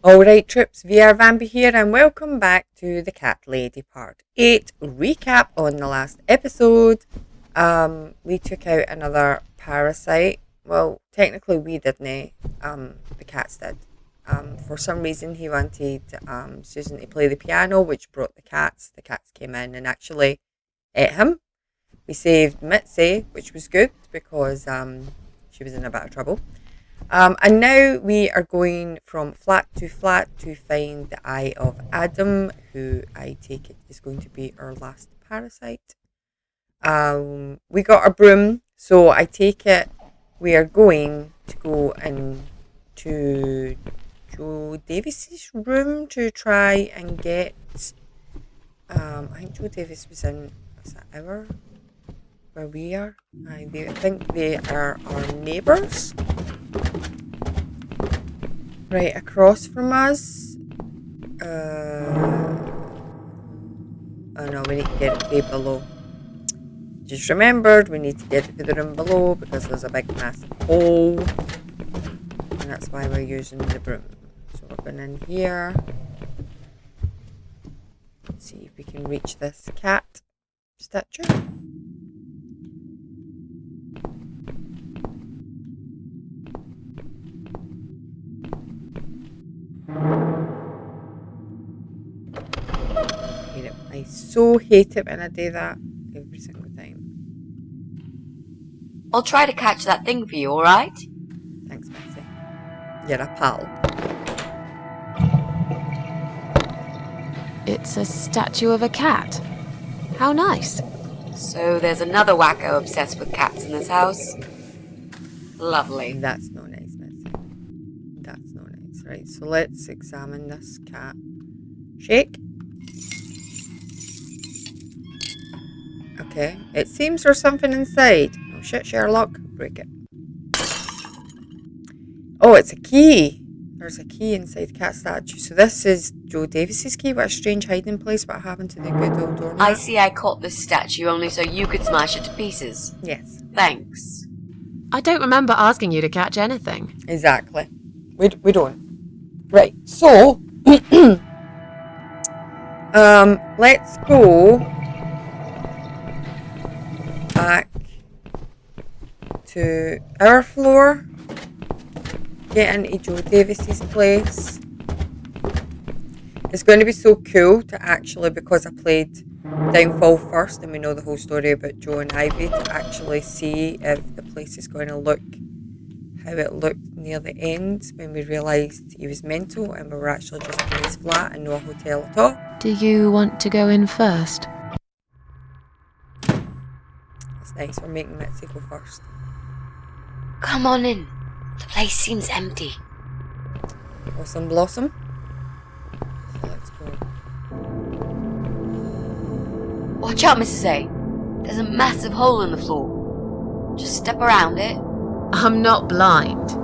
Alright troops, VR Vampy here and welcome back to the Cat Lady Part 8 recap on the last episode. We took out another parasite. Well, technically we didn't, the cats did. For some reason he wanted Susan to play the piano, which brought the cats. The cats came in and actually ate him. We saved Mitzi, which was good because she was in a bit of trouble. And now we are going from flat to find the Eye of Adam, who I take it is going to be our last parasite. We got a broom, so I take it we are going to go into Joe Davis's room to try and get. I think Joe Davis was in. Was that our where we are? I think they are our neighbours. Right across from us. Oh no, we need to get it way below. Just remembered we need to get it to the room below because there's a big massive hole. And that's why we're using the broom. So we're going in here. Let's see if we can reach this cat statue. I so hate it when I do that every single time. I'll try to catch that thing for you, alright? Thanks, Betsy. You're a pal. It's a statue of a cat. How nice. So there's another wacko obsessed with cats in this house. Lovely. That's no nice, Betsy. That's no nice. Right, so let's examine this cat. Shake. Okay, it seems there's something inside. Oh shit, Sherlock. Break it. Oh, it's a key. There's a key inside the cat statue. So this is Joe Davis's key. What a strange hiding place. What happened to the good old doormat? I see I caught this statue only so you could smash it to pieces. Yes. Thanks. I don't remember asking you to catch anything. Exactly. We don't. Right, so let's go back to our floor, get into Joe Davis's place. It's going to be so cool to actually, because I played Downfall first and we know the whole story about Joe and Ivy, to actually see if the place is going to look how it looked near the end when we realised he was mental and we were actually just in his flat and no hotel at all. Do you want to go in first? That's nice, we're making Mitzi go first. Come on in. The place seems empty. Awesome Blossom. So let's go. Watch out, Mrs. A. There's a massive hole in the floor. Just step around it. I'm not blind.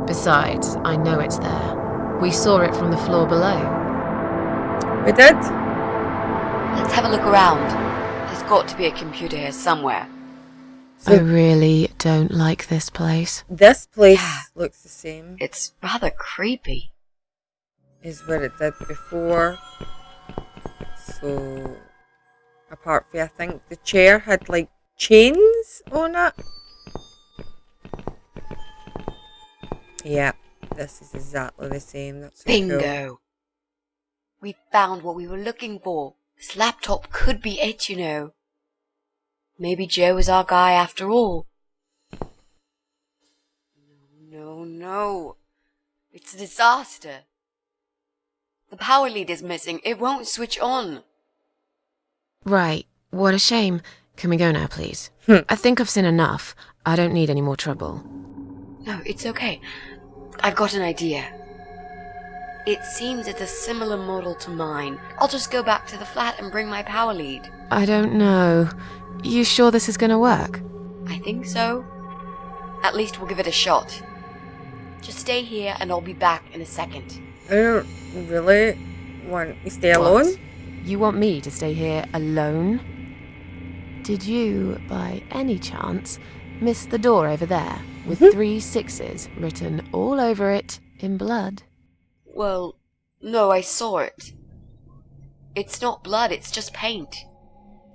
Besides, I know it's there. We saw it from the floor below. We did? Let's have a look around. There's got to be a computer here somewhere. So I really don't like this place. this place looks the same It's rather creepy. as what it did before. So apart from, I think the chair had like chains on it. Yeah, this is exactly the same. That's so cool. Bingo. We found what we were looking for. This laptop could be it, you know. Maybe Joe is our guy after all. No. It's a disaster. The power lead is missing. It won't switch on. Right, what a shame. Can we go now, please? I think I've seen enough. I don't need any more trouble. No, it's okay. I've got an idea. It seems it's a similar model to mine. I'll just go back to the flat and bring my power lead. I don't know. You sure this is gonna work? I think so. At least we'll give it a shot. Just stay here and I'll be back in a second. I don't really want to stay alone. What? You want me to stay here alone? Did you, by any chance, miss the door over there with 3 6s written all over it in blood? Well, no, I saw it. It's not blood, it's just paint.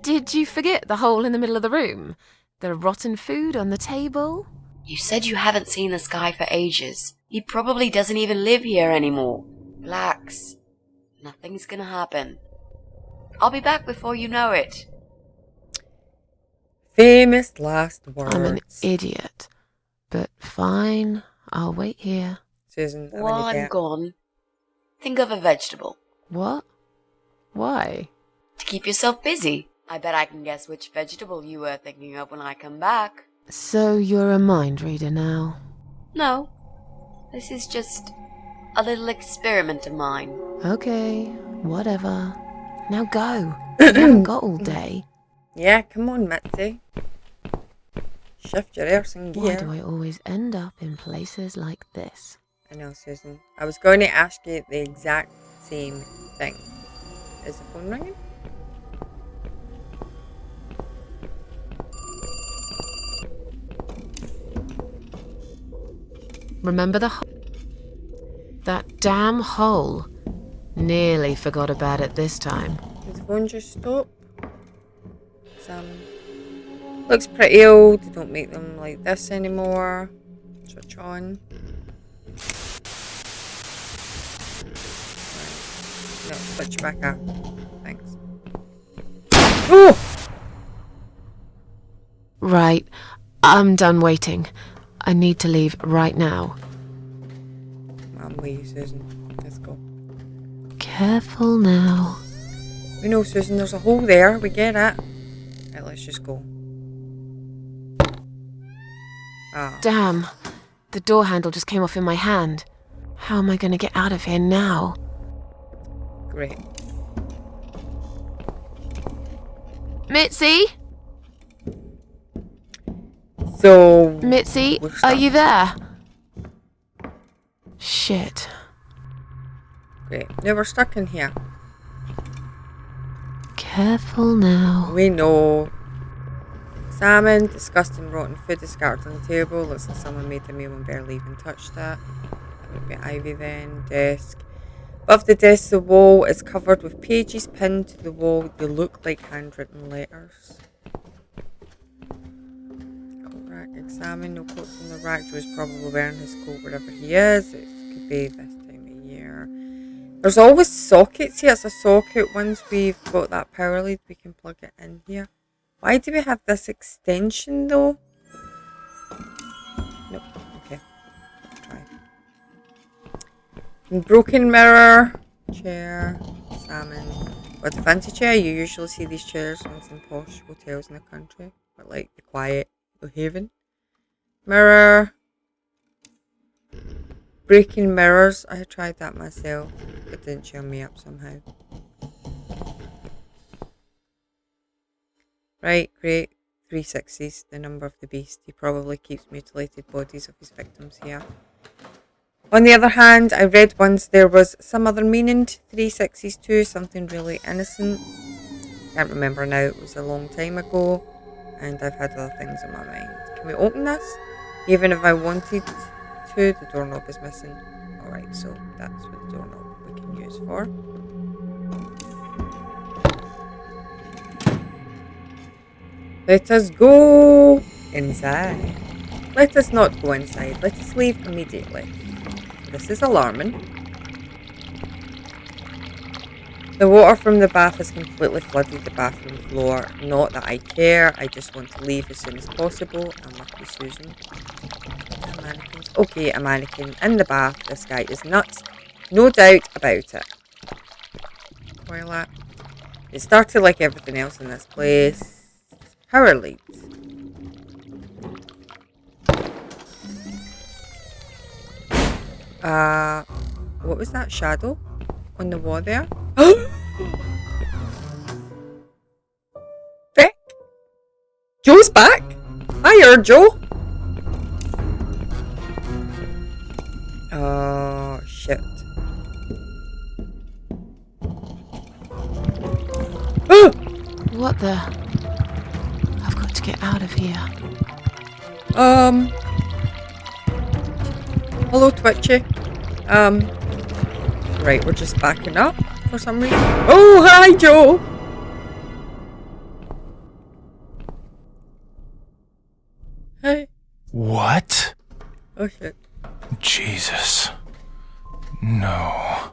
Did you forget the hole in the middle of the room? The rotten food on the table? You said you haven't seen this guy for ages. He probably doesn't even live here anymore. Relax. Nothing's gonna happen. I'll be back before you know it. Famous last words. I'm an idiot. But fine, I'll wait here. Susan, While I'm gone, think of a vegetable. What? Why? To keep yourself busy. I bet I can guess which vegetable you were thinking of when I come back. So you're a mind reader now? No. This is just a little experiment of mine. Okay, whatever. Now go. You haven't got all day. Yeah, come on, Mitzi. Shift your arse in gear. Why do I always end up in places like this? I know, Susan. I was going to ask you the exact same thing. Is the phone ringing? Remember the hole? That damn hole. Nearly forgot about it this time. Did the phone just stop? Looks pretty old. They don't make them like this anymore. Switch on. Right. No, switch back up. Thanks. Oh! Right. I'm done waiting. I need to leave right now. I'm with you, Susan. Let's go. Careful now. We know, Susan, there's a hole there. We get it. Right, let's just go. Ah. Damn. The door handle just came off in my hand. How am I going to get out of here now? Great. Mitzi? So... Mitzi, are you there? Shit. Great. Now we're stuck in here. Careful now. We know. Salmon, disgusting rotten food is scattered on the table. Looks like someone made the meal and barely even touched it. That would be Ivy then. Desk. Above the desk, the wall is covered with pages pinned to the wall. They look like handwritten letters. Coat rack, examine. No coats on the rack. Joe's probably wearing his coat wherever he is. It could be this time of year. There's always sockets here. It's a socket. Once we've got that power lead, we can plug it in here. Why do we have this extension though? Nope. Okay. Try. Broken mirror. Chair. Salmon. With a fancy chair, you usually see these chairs once in posh hotels in the country. But like the quiet haven. Mirror. Breaking mirrors. I tried that myself. It didn't cheer me up somehow. Right, great. 360s, the number of the beast. He probably keeps mutilated bodies of his victims here. On the other hand, I read once there was some other meaning to 360s too, something really innocent. Can't remember now, it was a long time ago, and I've had other things in my mind. Can we open this? Even if I wanted to, the doorknob is missing. Alright, so that's what the doorknob we can use for. Let us go inside. Let us not go inside. Let us leave immediately. This is alarming. The water from the bath has completely flooded the bathroom floor. Not that I care. I just want to leave as soon as possible. I'm lucky, Susan. Mannequins. Okay, a mannequin in the bath. This guy is nuts. No doubt about it. Toilet. It started like everything else in this place. Power leads. What was that shadow on the wall there? Beck? Joe's back? Hiya, Joe. Oh, shit. What the? I've got to get out of here. Hello, Twitchy. Right, we're just backing up for some reason. Oh, hi, Joe! Hey. What? Oh, shit. Jesus. No.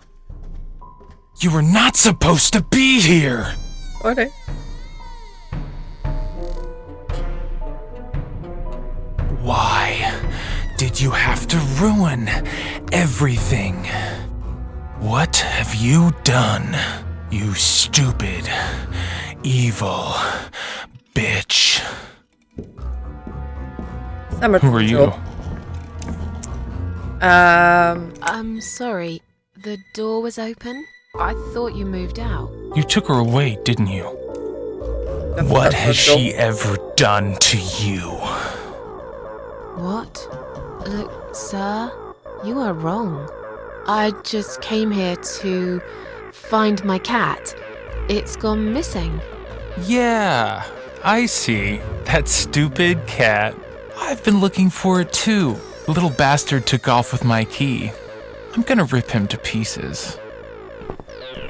You were not supposed to be here! Sorry. Why did you have to ruin everything? What have you done, you stupid, evil bitch? Summer Who are you? I'm sorry. The door was open? I thought you moved out. You took her away, didn't you? What has she ever done to you? What? Look, sir, you are wrong. I just came here to find my cat. It's gone missing. Yeah, I see. That stupid cat. I've been looking for it too. The little bastard took off with my key. I'm gonna rip him to pieces. Shit.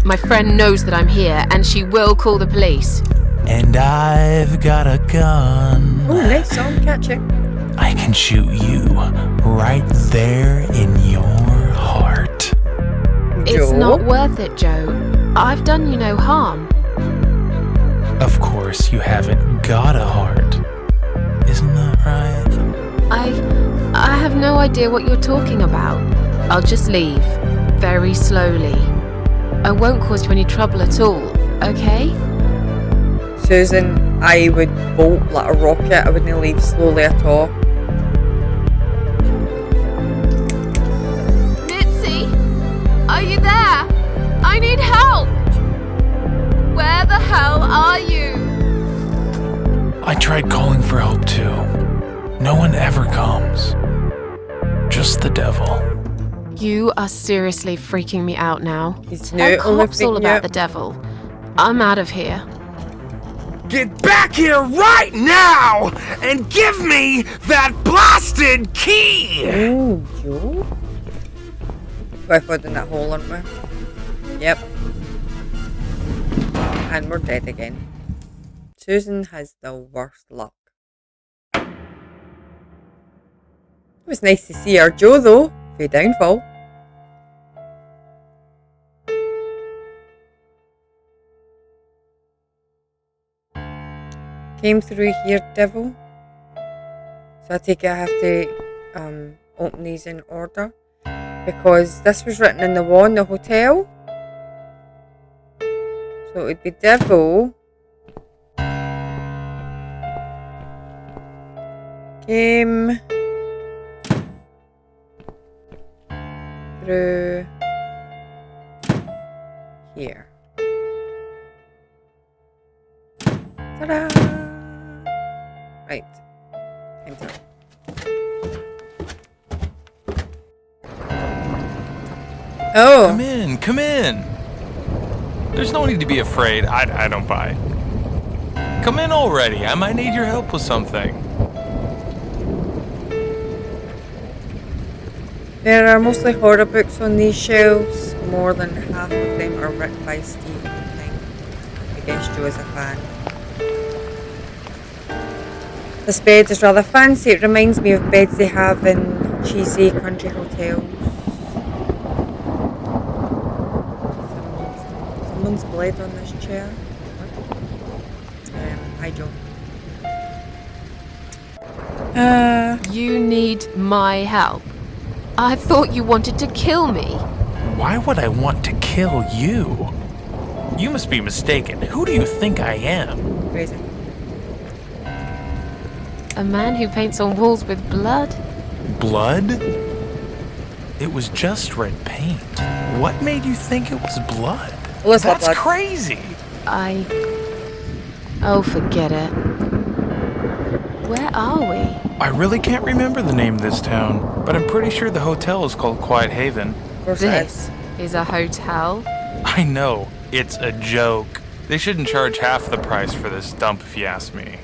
My friend knows that I'm here and she will call the police. And I've got a gun. Oh, nice song, catchy. I can shoot you right there in your heart. It's Joe? not worth it, Joe. I've done you no harm. Of course, you haven't got a heart. Isn't that right? I have no idea what you're talking about. I'll just leave. Very slowly. I won't cause you any trouble at all, okay? Susan, I would bolt like a rocket. I wouldn't leave slowly at all. Mitzi! Are you there? I need help! Where the hell are you? I tried calling for help too. No one ever comes. Just the devil. You are seriously freaking me out now. He's Tell new, only cops all freaking about out. the devil. I'm out of here. Get back here right now and give me that blasted key! Oh, Joe. We're foot in that hole, aren't we? Yep. And we're dead again. Susan has the worst luck. It was nice to see our Joe though, for a downfall. Came through here, devil. So I take it I have to open these in order. Because this was written in the wall in the hotel. So it would be devil. Came through here. Ta-da! Right. Enter. Oh! Come in, come in. There's no need to be afraid. I don't buy. Come in already. I might need your help with something. There are mostly horror books on these shelves. More than half of them are written by Stephen King. I guess Joe is a fan. This bed is rather fancy. It reminds me of beds they have in cheesy country hotels. Someone's bled on this chair. Hi, Joe. You need my help. I thought you wanted to kill me. Why would I want to kill you? You must be mistaken. Who do you think I am? Crazy. A man who paints on walls with blood? Blood? It was just red paint. What made you think it was blood? Well, it's not That's blood. crazy. Oh, forget it. Where are we? I really can't remember the name of this town, but I'm pretty sure the hotel is called Quiet Haven. Of course it is. This is a hotel? I know, it's a joke. They shouldn't charge half the price for this dump if you ask me.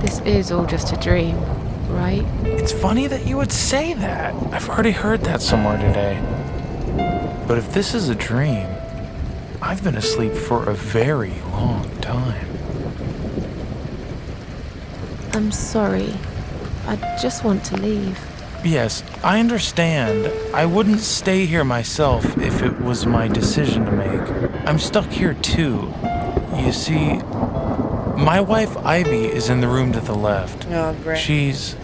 This is all just a dream, right? It's funny that you would say that. I've already heard that somewhere today. But if this is a dream, I've been asleep for a very long time. I'm sorry. I just want to leave. Yes, I understand. I wouldn't stay here myself if it was my decision to make. I'm stuck here too. You see, my wife Ivy is in the room to the left. Oh, great. She's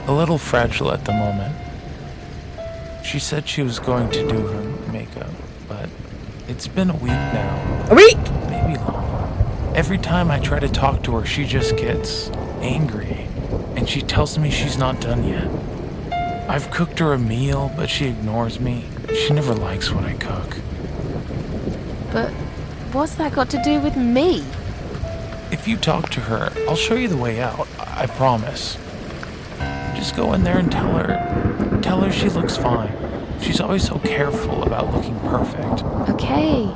a little fragile at the moment. She said she was going to do her makeup, but it's been a week now. A week? Maybe longer. Every time I try to talk to her, she just gets angry, and she tells me she's not done yet. I've cooked her a meal, but she ignores me. She never likes what I cook. But what's that got to do with me? If you talk to her, I'll show you the way out. I promise. Just go in there and tell her she looks fine. She's always so careful about looking perfect. Okay.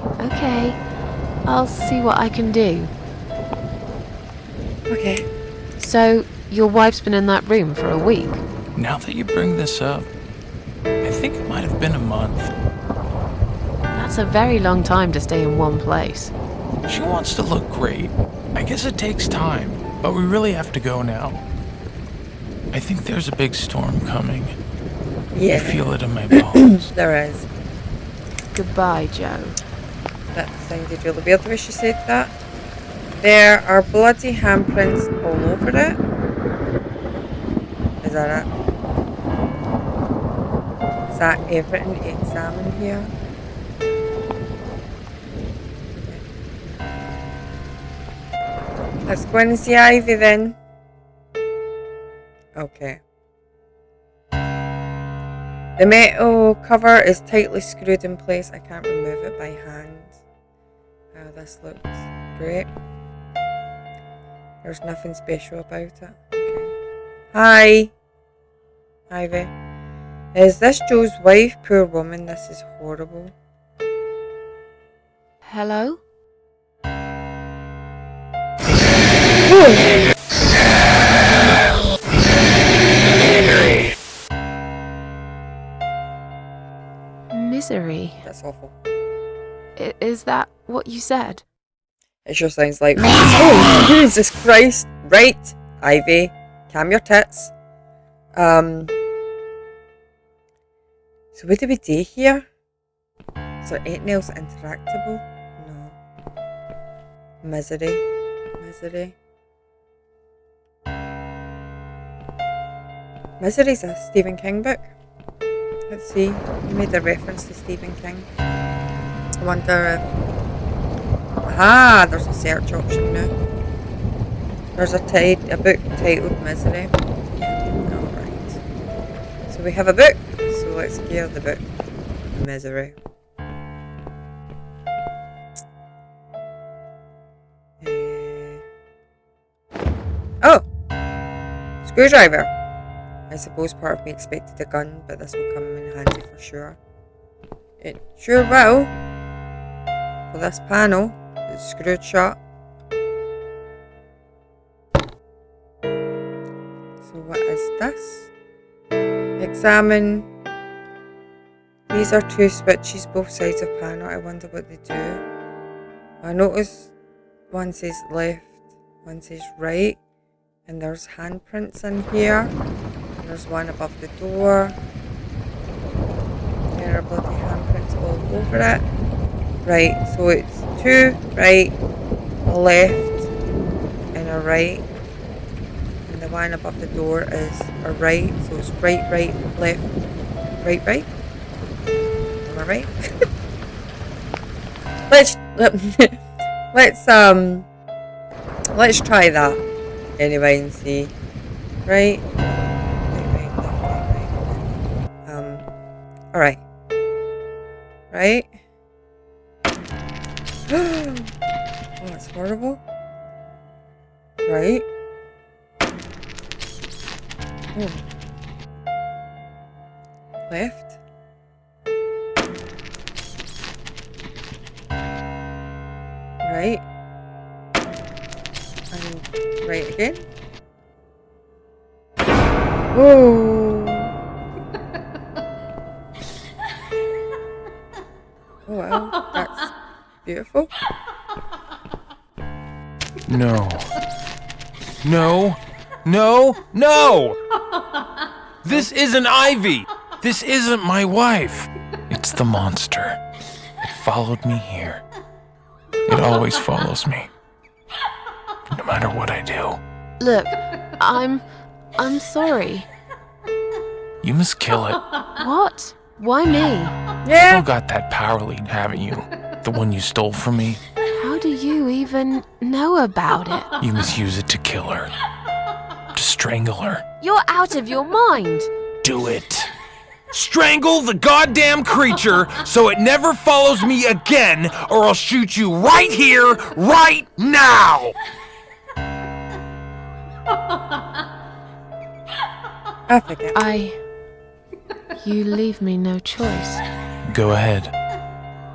I'll see what I can do. Okay. So, your wife's been in that room for a week? Now that you bring this up, I think it might have been a month. That's a very long time to stay in one place. She wants to look great. I guess it takes time, but we really have to go now. I think there's a big storm coming. Yeah. I feel it in my bones. There is. Goodbye, Joe. That sounded really weird the way she said that. There are bloody handprints all over it. Is that it? Is that everything to examine here? Let's go in and see Ivy then. Okay. The metal cover is tightly screwed in place. I can't remove it by hand. Oh, this looks great. There's nothing special about it. Okay. Hi, Ivy. Is this Joe's wife? Poor woman, this is horrible. Hello? Misery. That's awful. Is that what you said? It sure sounds like. Oh, Jesus Christ! Right, Ivy, calm your tits. So what do we do here? Is there anything else interactable? No. Misery. Misery's a Stephen King book. Let's see. You made a reference to Stephen King. I wonder if... Aha! There's a search option now. There's a book titled Misery. Alright. So we have a book. So let's gear the book. Misery. Oh! Screwdriver. I suppose part of me expected a gun, but this will come in handy for sure. It sure will. For this panel, it's screwed shut. So what is this? Examine. These are two switches, both sides of panel. I wonder what they do. I notice one says left, one says right, and there's handprints in here. There's one above the door. There are bloody handprints all over it. Right, so it's two right, a left, and a right. And the one above the door is a right, so it's right, left, right. Am I right? Let's try that anyway and see. Right. Alright. Right? Oh, that's horrible. Right? Oh. Left? Right? And right again? Oh. Oh well, that's beautiful. No. No. No. No! This isn't Ivy! This isn't my wife! It's the monster. It followed me here. It always follows me. No matter what I do. Look, I'm sorry. You must kill it. What? Why me? Yeah. Still got that power lead, haven't you? The one you stole from me? How do you even know about it? You must use it to kill her. To strangle her. You're out of your mind. Do it. Strangle the goddamn creature so it never follows me again, or I'll shoot you right here, right now! I forget. You leave me no choice. Go ahead.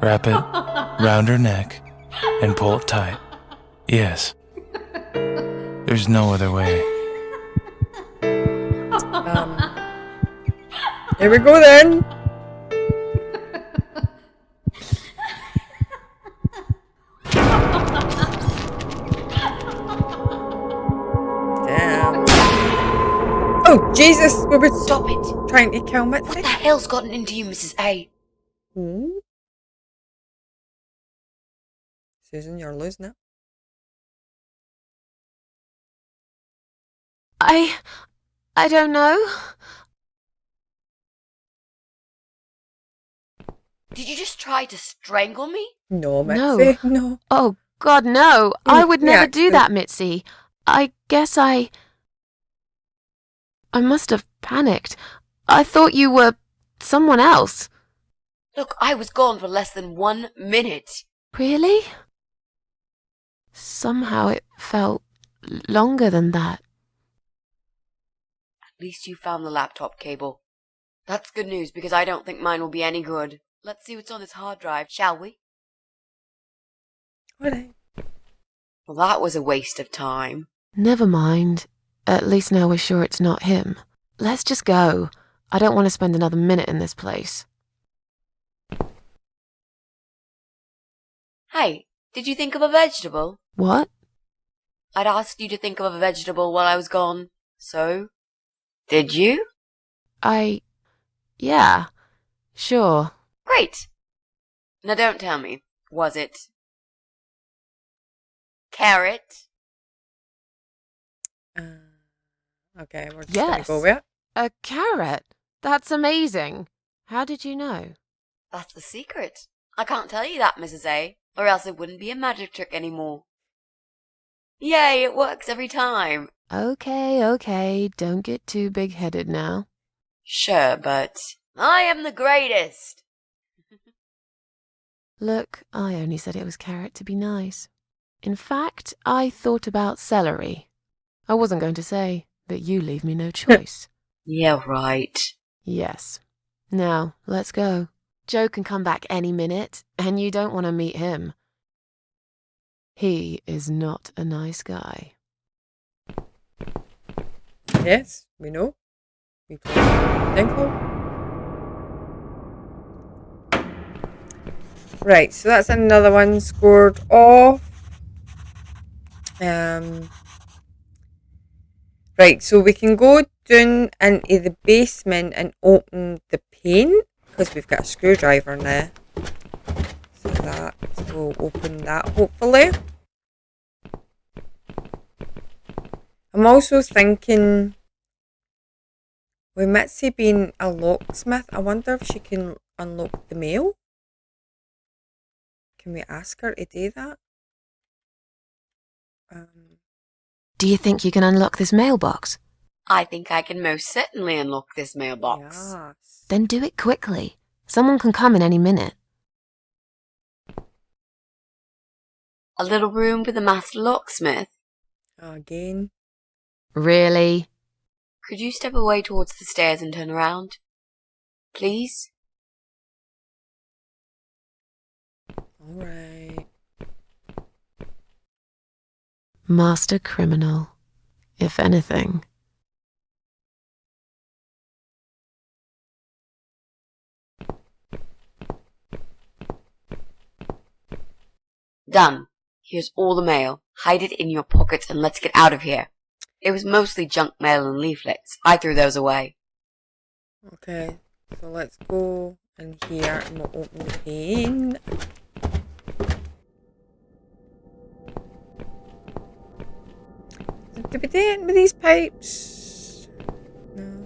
Wrap it round her neck and pull it tight. Yes. There's no other way. Here we go then. Damn. Oh Jesus! We were Stop it! trying to kill What Mitzi. the hell's gotten into you, Mrs. A? Hmm? Susan, you're losing it. I don't know. Did you just try to strangle me? No, No. Mitzi. No. Oh, God, no. I would never do Yeah, that, Mitzi. I guess I must have panicked. I thought you were someone else. Look, I was gone for less than 1 minute. Really? Somehow it felt longer than that. At least you found the laptop cable. That's good news because I don't think mine will be any good. Let's see what's on this hard drive, shall we? Alright. Well, that was a waste of time. Never mind. At least now we're sure it's not him. Let's just go. I don't want to spend another minute in this place. Hey, did you think of a vegetable? What? I'd asked you to think of a vegetable while I was gone. So, did you? Yeah, sure. Great. Now don't tell me. Was it carrot? Okay, we're just Yes. gonna go with it. A carrot? That's amazing. How did you know? That's the secret. I can't tell you that, Mrs. A, or else it wouldn't be a magic trick anymore. Yay, it works every time. Okay, don't get too big-headed now. Sure, but I am the greatest. Look, I only said it was carrot to be nice. In fact, I thought about celery. I wasn't going to say, but you leave me no choice. Yeah, right. Yes. Now, let's go. Joe can come back any minute, and you don't want to meet him. He is not a nice guy. Yes, we know. We play Thankful. Right, so that's another one scored off. Right, so we can go down into the basement and open the paint because we've got a screwdriver now. So that will open that hopefully. I'm also thinking, with Mitzi being a locksmith, I wonder if she can unlock the mail. Can we ask her to do that? Do you think you can unlock this mailbox? I think I can most certainly unlock this mailbox. Yes. Then do it quickly. Someone can come in any minute. A little room with a master locksmith. Again. Really? Could you step away towards the stairs and turn around? Please? Alright. Master criminal, if anything. Done. Here's all the mail. Hide it in your pockets and let's get out of here. It was mostly junk mail and leaflets. I threw those away. Okay, so let's go in here and we'll open the pane. Did we do it with these pipes? No.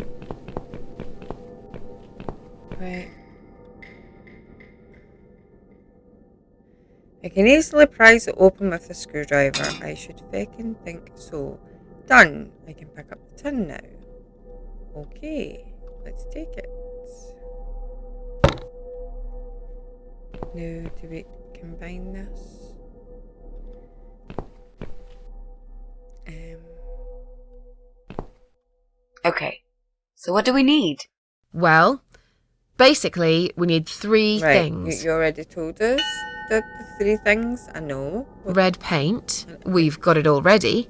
Right. I can easily prise it open with a screwdriver. I should feckin' think so. Done. I can pick up the tin now. Okay, let's take it. Now, do we combine this? Okay, so what do we need? Well, basically, we need three Right, things. you already told us the three things. I know. Red paint. We've got it already.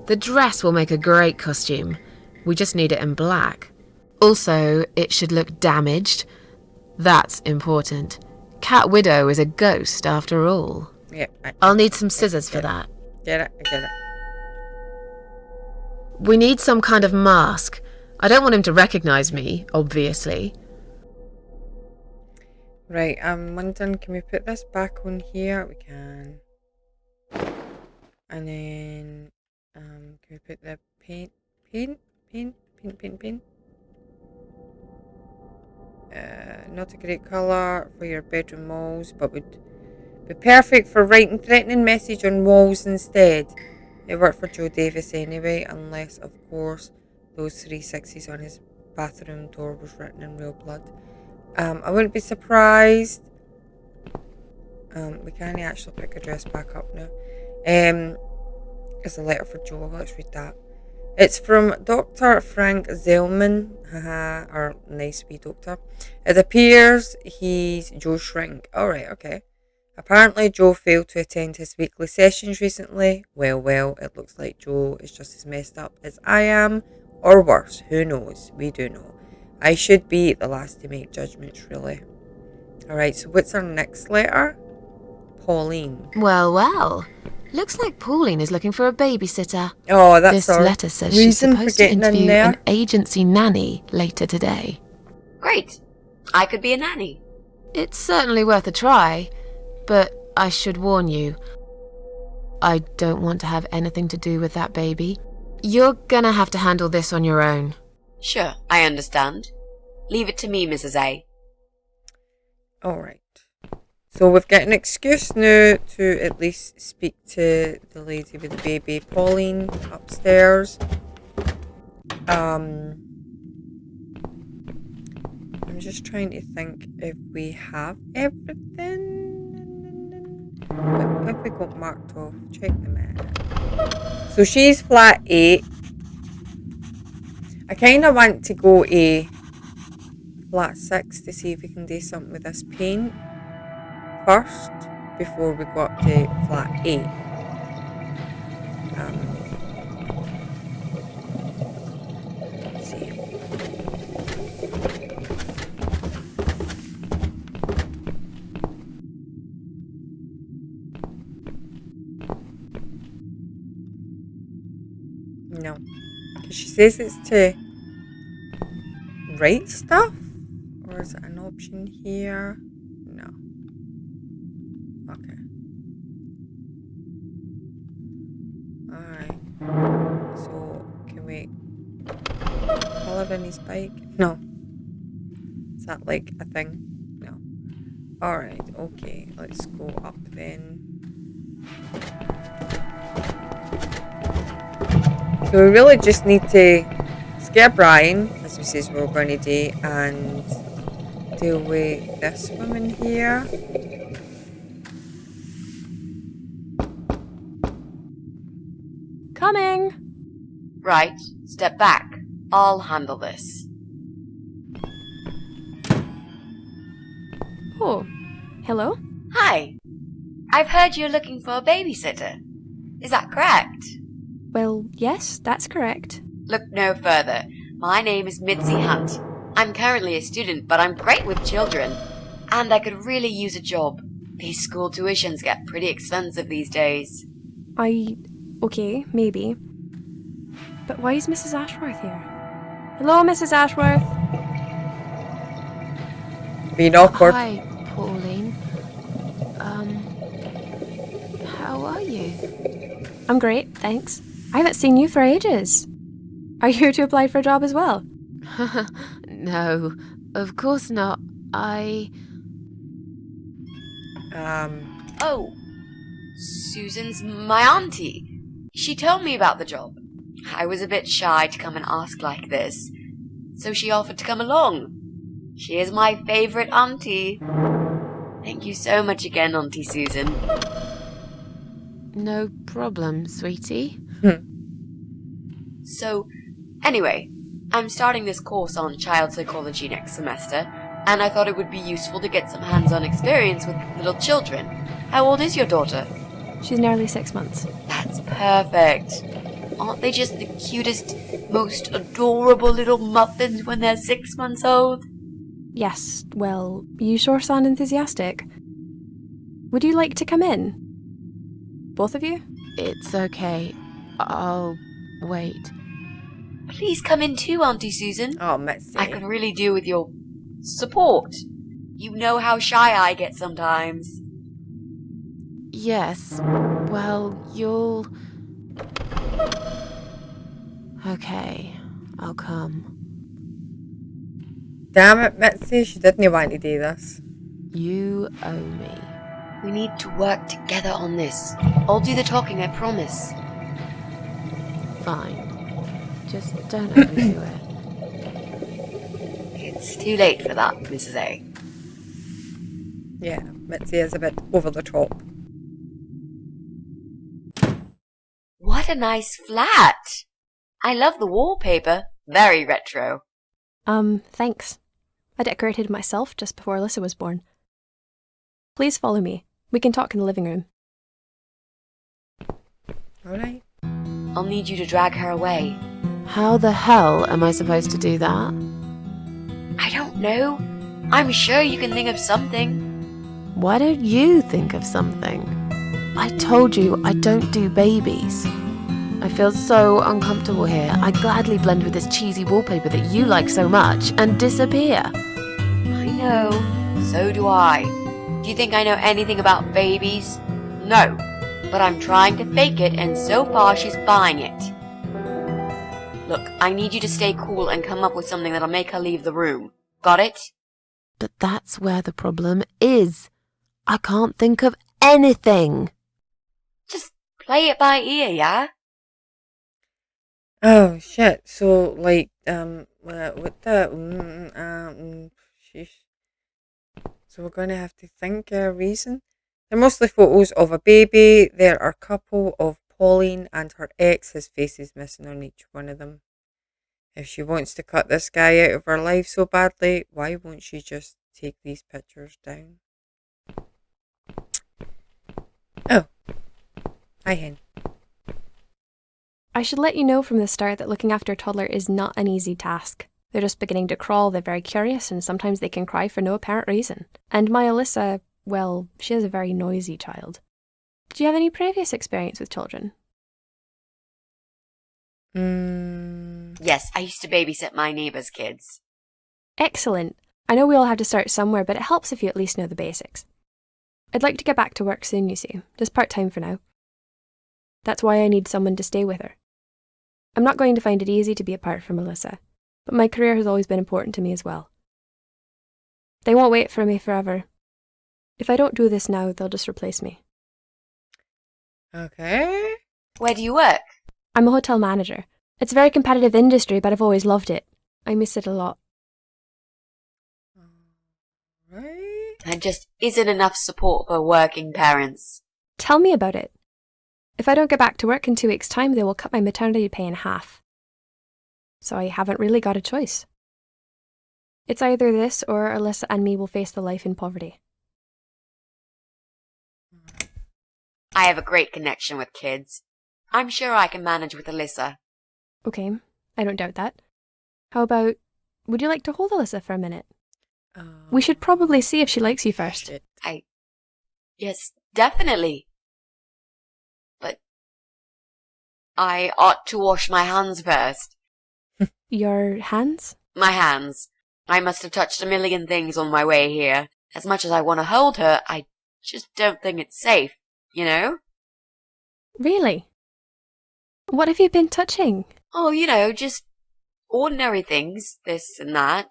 The dress will make a great costume. We just need it in black. Also, it should look damaged. That's important. Cat Widow is a ghost after all. Yeah, I'll need some scissors for that. Get it, I get it. We need some kind of mask. I don't want him to recognize me, obviously. Right, I'm wondering, can we put this back on here? We can. And then, can we put the paint? Not a great colour for your bedroom walls, but would be perfect for writing threatening message on walls instead. It worked for Joe Davis anyway, unless, of course, those 3 6s on his bathroom door was written in real blood. I wouldn't be surprised. We can't actually pick a dress back up now. It's a letter for Joe. Let's read that. It's from Dr. Frank Zellman. Haha, our nice wee doctor. It appears he's Joe's shrink. Alright, okay. Apparently Joe failed to attend his weekly sessions recently. Well, it looks like Joe is just as messed up as I am. Or worse, who knows? We do know. I should be the last to make judgments, really. Alright, so what's our next letter? Pauline. Well. Looks like Pauline is looking for a babysitter. Oh, that's this our letter says she's reason for supposed to getting in interview there. an agency nanny later today. Great. I could be a nanny. It's certainly worth a try, but I should warn you, I don't want to have anything to do with that baby. You're gonna have to handle this on your own. Sure, I understand. Leave it to me, Mrs. A. Alright. So we've got an excuse now to at least speak to the lady with the baby, Pauline, upstairs. I'm just trying to think if we have everything. What have we got marked off? Check the map. So she's flat 8. I kind of want to go to flat 6 to see if we can do something with this paint first before we go up to flat 8. Let's see. No, because she says it's to write stuff, or is it an option here? No. Okay. Alright. So, can we color in his bike? No. Is that like a thing? No. Alright, okay. Let's go up then. So we really just need to scare Brian, as we says we're going to do, and deal with this woman here. Coming! Right, step back. I'll handle this. Oh, hello? Hi. I've heard you're looking for a babysitter. Is that correct? Well, yes, that's correct. Look no further. My name is Mitzi Hunt. I'm currently a student, but I'm great with children. And I could really use a job. These school tuitions get pretty expensive these days. Okay, maybe. But why is Mrs. Ashworth here? Hello, Mrs. Ashworth? Being awkward. Hi, Pauline. How are you? I'm great, thanks. I haven't seen you for ages. Are you here to apply for a job as well? No, of course not. Oh, Susan's my auntie. She told me about the job. I was a bit shy to come and ask like this, so she offered to come along. She is my favorite auntie. Thank you so much again, Auntie Susan. No problem, sweetie. So, anyway, I'm starting this course on child psychology next semester, and I thought it would be useful to get some hands-on experience with little children. How old is your daughter? She's nearly 6 months. That's perfect. Aren't they just the cutest, most adorable little muffins when they're 6 months old? Yes, well, you sure sound enthusiastic. Would you like to come in? Both of you? It's okay. I'll wait. Please come in too, Auntie Susan. Oh, Mitzi. I could really do with your support. You know how shy I get sometimes. Yes. Well, you'll... Okay, I'll come. Damn it, Mitzi. She didn't want to do this. You owe me. We need to work together on this. I'll do the talking, I promise. Fine. Just don't overdo it. It's too late for that, Mrs. A. Yeah, Mitzi is a bit over the top. What a nice flat! I love the wallpaper. Very retro. Thanks. I decorated myself just before Alyssa was born. Please follow me. We can talk in the living room. Alright. I'll need you to drag her away. How the hell am I supposed to do that? I don't know. I'm sure you can think of something. Why don't you think of something? I told you I don't do babies. I feel so uncomfortable here. I gladly blend with this cheesy wallpaper that you like so much and disappear. I know. So do I. Do you think I know anything about babies? No. But I'm trying to fake it, and so far she's buying it. Look, I need you to stay cool and come up with something that'll make her leave the room. Got it? But that's where the problem is. I can't think of anything. Just play it by ear, yeah? Oh, shit. So, like, what the... sheesh. So we're going to have to think a reason. They're mostly photos of a baby. There are a couple of Pauline and her ex. His face is missing on each one of them. If she wants to cut this guy out of her life so badly, why won't she just take these pictures down? Oh. Hi, Hen. I should let you know from the start that looking after a toddler is not an easy task. They're just beginning to crawl, they're very curious, and sometimes they can cry for no apparent reason. And my Alyssa, well, she is a very noisy child. Did you have any previous experience with children? Yes, I used to babysit my neighbor's kids. Excellent. I know we all have to start somewhere, but it helps if you at least know the basics. I'd like to get back to work soon, you see, just part-time for now. That's why I need someone to stay with her. I'm not going to find it easy to be apart from Alyssa, but my career has always been important to me as well. They won't wait for me forever. If I don't do this now, they'll just replace me. Okay. Where do you work? I'm a hotel manager. It's a very competitive industry, but I've always loved it. I miss it a lot. Right. There just isn't enough support for working parents. Tell me about it. If I don't get back to work in 2 weeks' time, they will cut my maternity pay in half. So I haven't really got a choice. It's either this or Alyssa and me will face the life in poverty. I have a great connection with kids. I'm sure I can manage with Alyssa. Okay, I don't doubt that. How about, would you like to hold Alyssa for a minute? We should probably see if she likes you first. Shit. Yes, definitely. But I ought to wash my hands first. Your hands? My hands. I must have touched a million things on my way here. As much as I want to hold her, I just don't think it's safe, you know? Really? What have you been touching? Oh, just ordinary things, this and that.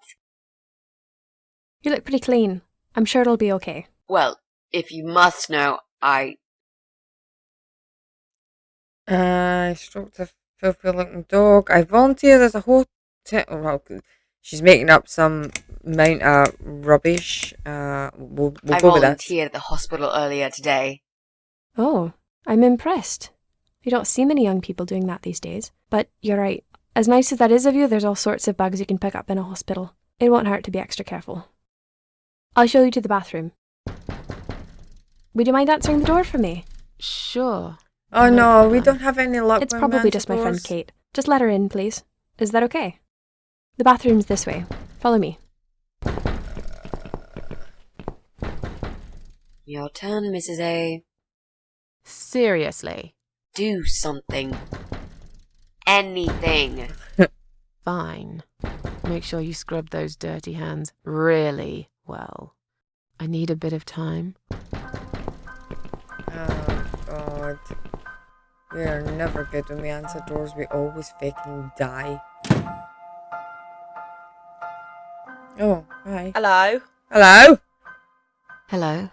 You look pretty clean. I'm sure it'll be okay. Well, if you must know, I stroked a filthy-looking dog. I volunteered as a hotel. Well, she's making up some amount of rubbish. We'll I go with that. volunteered at the hospital earlier today. Oh, I'm impressed. You don't see many young people doing that these days. But you're right. As nice as that is of you, there's all sorts of bugs you can pick up in a hospital. It won't hurt to be extra careful. I'll show you to the bathroom. Would you mind answering the door for me? Sure. Oh no, we don't have any luck. It's when probably we just answer my friend doors. Kate. Just let her in, please. Is that okay? The bathroom's this way. Follow me. Your turn, Mrs. A. Seriously. Do something. Anything. Fine. Make sure you scrub those dirty hands really well. I need a bit of time. Oh god. We are never good when we answer doors. We always fucking die. Oh, hi. Hello? Hello? Hello?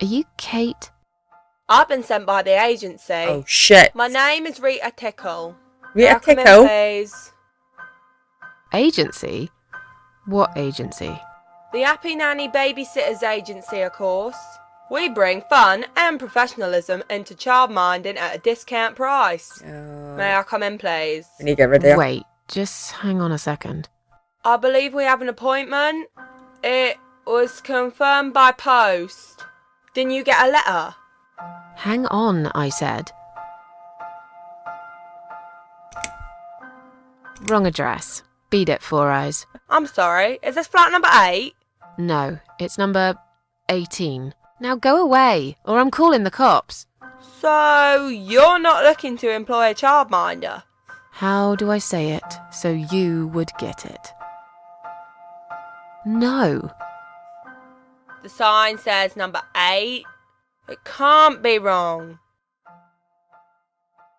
Are you Kate? I've been sent by the agency. Oh shit. My name is Rita Tickle. Rita May I come in, Tickle? please? Agency? What agency? The Happy Nanny Babysitters Agency, of course. We bring fun and professionalism into childminding at a discount price. May I come in, please? We need to get rid of her. Wait, just hang on a second. I believe we have an appointment. It was confirmed by post. Didn't you get a letter? Hang on, I said. Wrong address. Beat it, Four Eyes. I'm sorry, is this flat number 8? No, it's number 18. Now go away, or I'm calling the cops. So, you're not looking to employ a childminder? How do I say it so you would get it? No. The sign says number 8. It can't be wrong.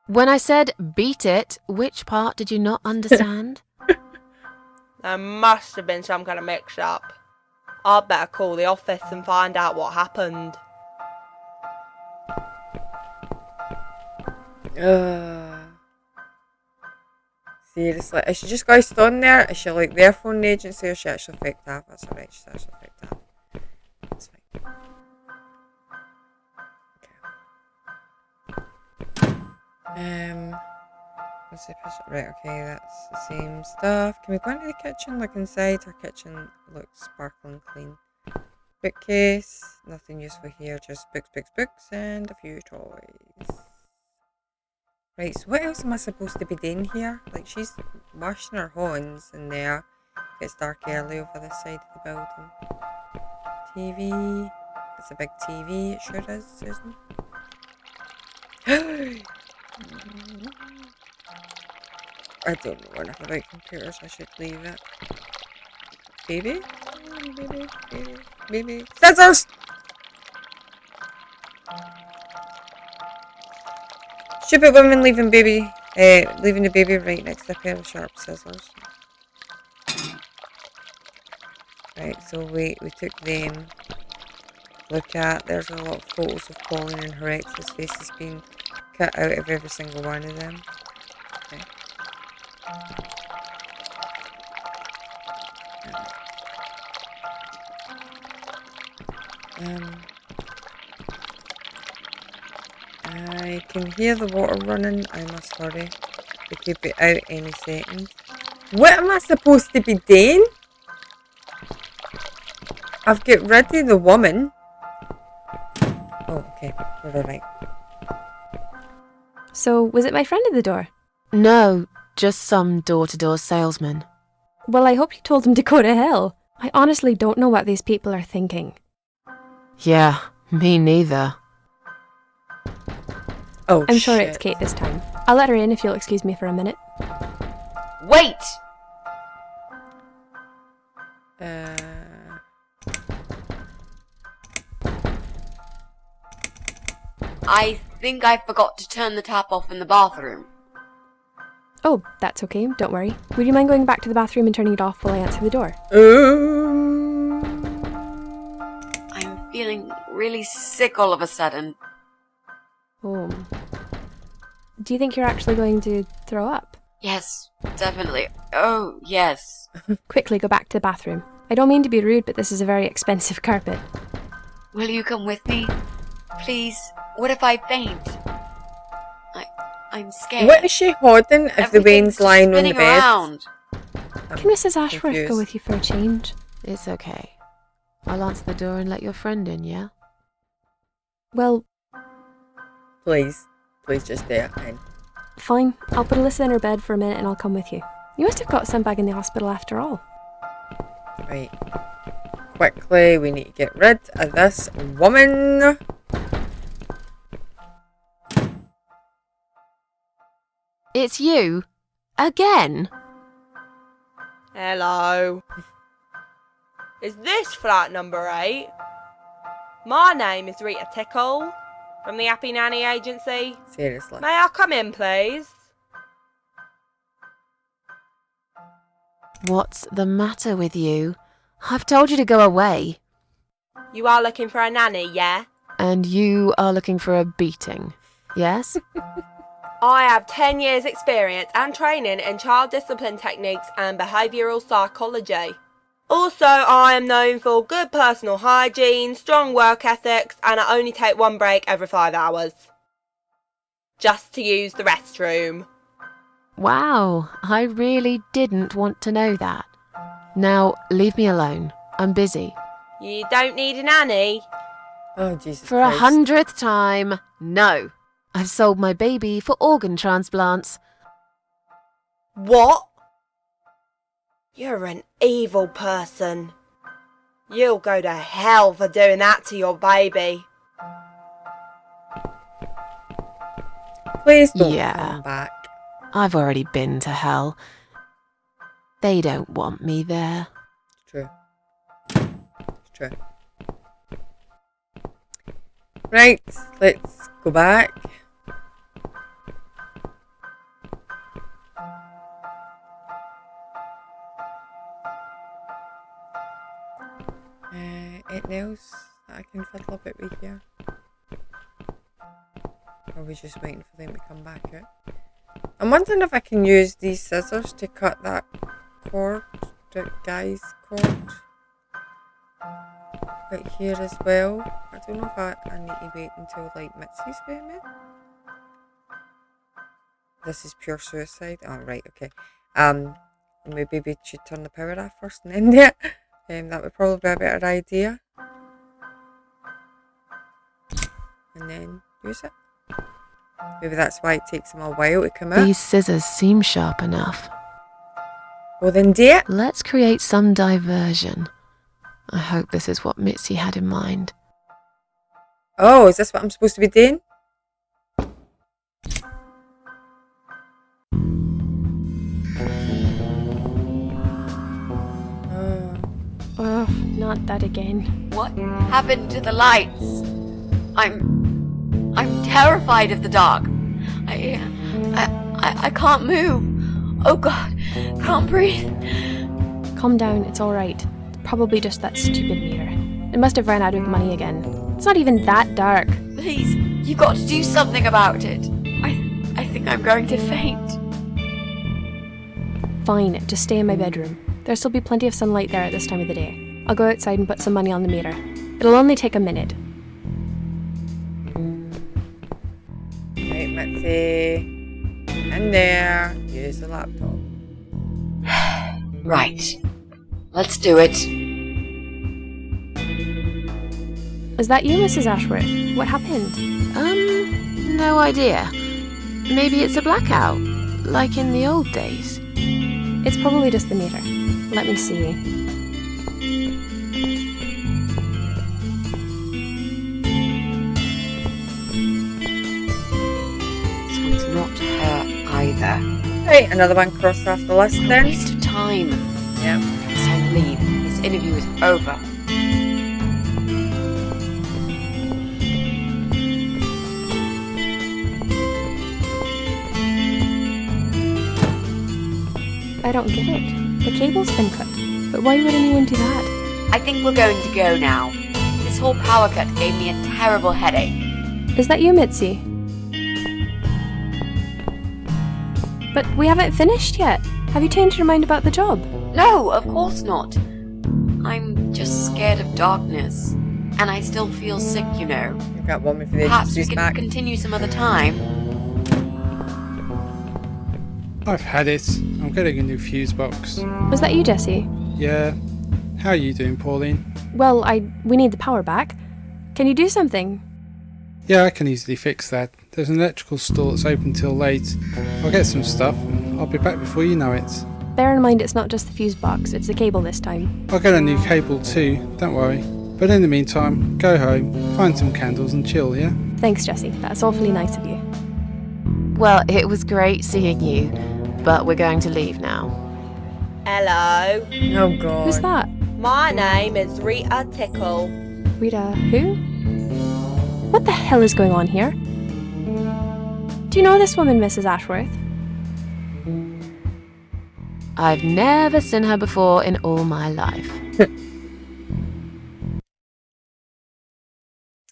When I said beat it, which part did you not understand? There must have been some kind of mix-up. I'd better call the office and find out what happened. Seriously, is she just got on there? Is she like their phone agency or she actually faked that? That's alright, she's actually faked that. That's fine. Okay. What's the episode? Right, okay, that's the same stuff. Can we go into the kitchen? Look inside. Our kitchen looks sparkling clean. Bookcase. Nothing useful here, just books, books, books, and a few toys. Right, so what else am I supposed to be doing here? Like, she's washing her hands in there. It's dark early over this side of the building. TV. It's a big TV, it sure is, Susan. I don't know enough about computers, I should leave it. Baby? Baby, baby, baby. Scissors! Stupid woman leaving leaving the baby right next to a pair of sharp scissors. Right, so we took them. Look at, there's a lot of photos of Pauline and her ex's face has been cut out of every single one of them. Okay. I can hear the water running. I must hurry. They could be out any second. What am I supposed to be doing? I've got rid of the woman. Oh, okay. We're alright. So, was it my friend at the door? No, just some door-to-door salesman. Well, I hope you told him to go to hell. I honestly don't know what these people are thinking. Yeah, me neither. Oh, I'm sure shit. it's Kate this time. I'll let her in if you'll excuse me for a minute. Wait! I think I forgot to turn the tap off in the bathroom. Oh, that's okay, don't worry. Would you mind going back to the bathroom and turning it off while I answer the door? I'm feeling really sick all of a sudden. Oh. Do you think you're actually going to throw up? Yes, definitely. Oh, yes. Quickly go back to the bathroom. I don't mean to be rude, but this is a very expensive carpet. Will you come with me? Please? What if I faint? I'm scared. What is she holding if the Wayne's lying on the bed? Around. Can Mrs. Ashworth confused. go with you for a change? It's okay. I'll answer the door and let your friend in, yeah? Well, Please just stay in. fine. I'll put Alyssa in her bed for a minute and I'll come with you. You must have got sent back in the hospital after all. Right. Quickly, we need to get rid of this woman. It's you? Again? Hello. Is this flat number 8? My name is Rita Tickle from the Happy Nanny Agency. Seriously. May I come in, please? What's the matter with you? I've told you to go away. You are looking for a nanny, yeah? And you are looking for a beating, yes? I have 10 years experience and training in child discipline techniques and behavioural psychology. Also, I am known for good personal hygiene, strong work ethics, and I only take one break every 5 hours. Just to use the restroom. Wow, I really didn't want to know that. Now, leave me alone. I'm busy. You don't need a nanny? Oh, Jesus For Christ. 100th time, no. I've sold my baby for organ transplants. What? You're an evil person. You'll go to hell for doing that to your baby. Please don't Yeah. come back. I've already been to hell. They don't want me there. It's true. It's true. Right, let's go back. Anything else that I can fiddle a bit with here? Or are we just waiting for them to come back out? I'm wondering if I can use these scissors to cut that cord, that guy's cord. Right here as well. I don't know if I need to wait until like Mitzi's with me. This is pure suicide. Oh right, okay. Maybe we should turn the power off first and then do it. That would probably be a better idea. And then use it. Maybe that's why it takes them a while to come out. These scissors seem sharp enough. Well then do it. Let's create some diversion. I hope this is what Mitzi had in mind. Oh, is this what I'm supposed to be doing? Oh, not that again. What happened to the lights? I'm terrified of the dark. I can't move. Oh God, can't breathe. Calm down, it's alright. Probably just that stupid meter. It must have run out of money again. It's not even that dark. Please, you've got to do something about it. I think I'm going to faint. Fine, just stay in my bedroom. There'll still be plenty of sunlight there at this time of the day. I'll go outside and put some money on the meter. It'll only take a minute. Right, Mitzi. In there. Use the laptop. Right. Let's do it. Is that you, Mrs. Ashworth? What happened? No idea. Maybe it's a blackout, like in the old days. It's probably just the meter. Let me see. Right, another one crossed off the list then. Waste of time. Yeah. It's time to leave. This interview is over. I don't get it. The cable's been cut. But why would anyone do that? I think we're going to go now. This whole power cut gave me a terrible headache. Is that you, Mitzi? But we haven't finished yet. Have you changed your mind about the job? No, of course not. I'm just scared of darkness. And I still feel sick, you know. You've got one with the Perhaps we agencies can back. continue some other time. I've had it. I'm getting a new fuse box. Was that you, Jesse? Yeah. How are you doing, Pauline? Well, we need the power back. Can you do something? Yeah, I can easily fix that. There's an electrical store that's open till late. I'll get some stuff and I'll be back before you know it. Bear in mind it's not just the fuse box, it's the cable this time. I'll get a new cable too, don't worry. But in the meantime, go home, find some candles and chill, yeah? Thanks, Jesse. That's awfully nice of you. Well, it was great seeing you, but we're going to leave now. Hello. Oh god. Who's that? My name is Rita Tickle. Rita who? What the hell is going on here? Do you know this woman, Mrs. Ashworth? I've never seen her before in all my life.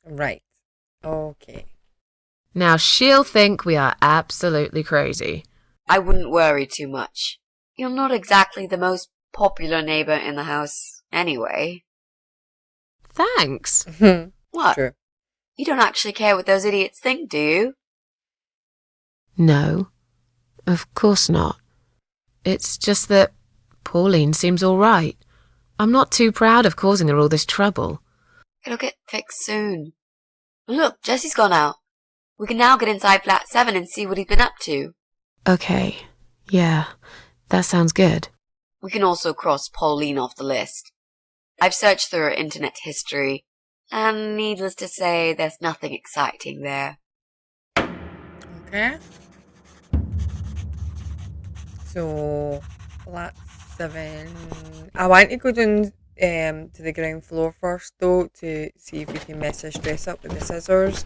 Right. Okay. Now she'll think we are absolutely crazy. I wouldn't worry too much. You're not exactly the most popular neighbor in the house, anyway. Thanks. What? True. You don't actually care what those idiots think, do you? No, of course not. It's just that Pauline seems all right. I'm not too proud of causing her all this trouble. It'll get fixed soon. Look, Jesse's gone out. We can now get inside flat 7 and see what he's been up to. Okay, yeah, that sounds good. We can also cross Pauline off the list. I've searched through her internet history, and needless to say, there's nothing exciting there. Okay. So, flat 7. I want to go down to the ground floor first, though, to see if we can mess this dress up with the scissors.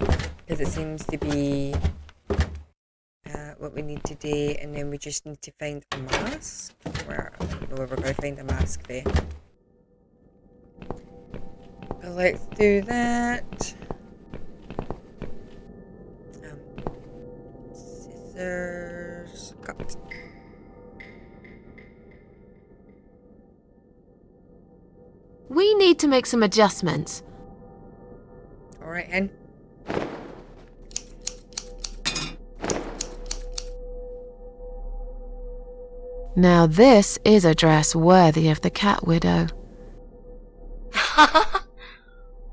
Because it seems to be what we need to do, and then we just need to find a mask. Where I don't know where we're going to find a mask there. But let's do that. Scissors. Cut. We need to make some adjustments. Alright, hen. Now this is a dress worthy of the cat widow.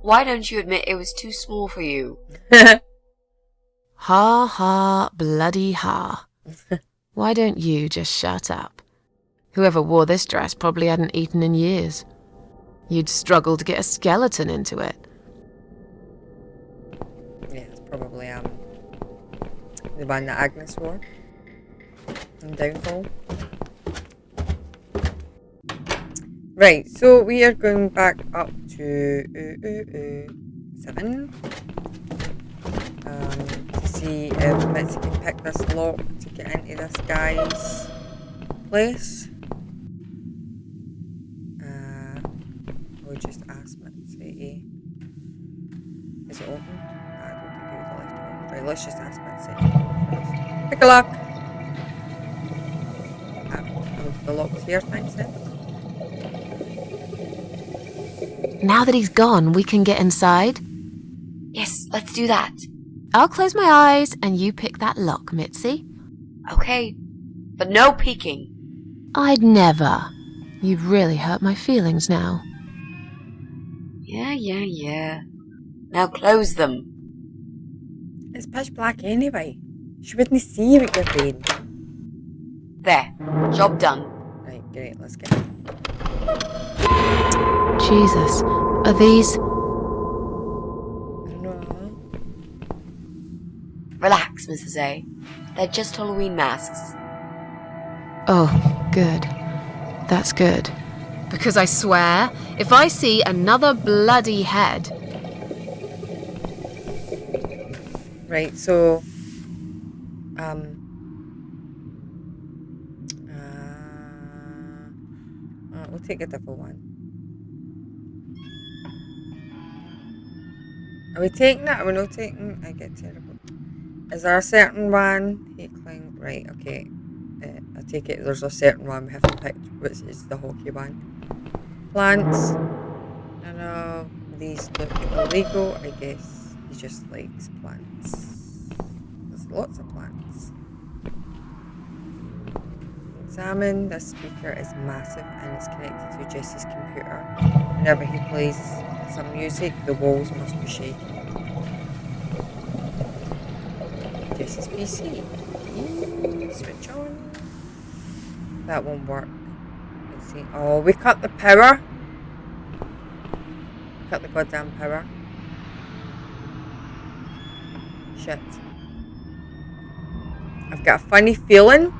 Why don't you admit it was too small for you? Ha ha bloody ha. Why don't you just shut up? Whoever wore this dress probably hadn't eaten in years. You'd struggle to get a skeleton into it. Yeah, it's probably the one that Agnes wore in Downfall. Right, so we are going back up to 7 to see if Mitzi can pick this lock to get into this guy's place. We'll just ask Mitzi. Is it open? I don't think it would have left it open. Right, let's just ask Mitzi. Pick a lock. The lock's here, thanks then. Now that he's gone, we can get inside. Yes, let's do that. I'll close my eyes and you pick that lock, Mitzi. Okay, but no peeking. I'd never. You've really hurt my feelings now. Yeah. Now close them. It's pitch black anyway. She wouldn't see what you're doing. There, job done. Right, great, let's get it. Jesus, are these... I don't know. Relax, Mrs. A. They're just Halloween masks. Oh, good. That's good. Because I swear, if I see another bloody head... Right, so... we'll take a different one. Are we taking it? Are we not taking? I get terrible. Is there a certain one? Heckling. Right, okay. I take it there's a certain one we haven't picked, which is the hockey one. Plants. I know these look illegal. I guess he just likes plants. There's lots of plants. Examine. This speaker is massive and is connected to Jesse's computer. Whenever he plays some music, the walls must be shaking. Jesse's PC. Switch on. That won't work. Let's see. Oh, we cut the power. Cut the goddamn power. Shit. I've got a funny feeling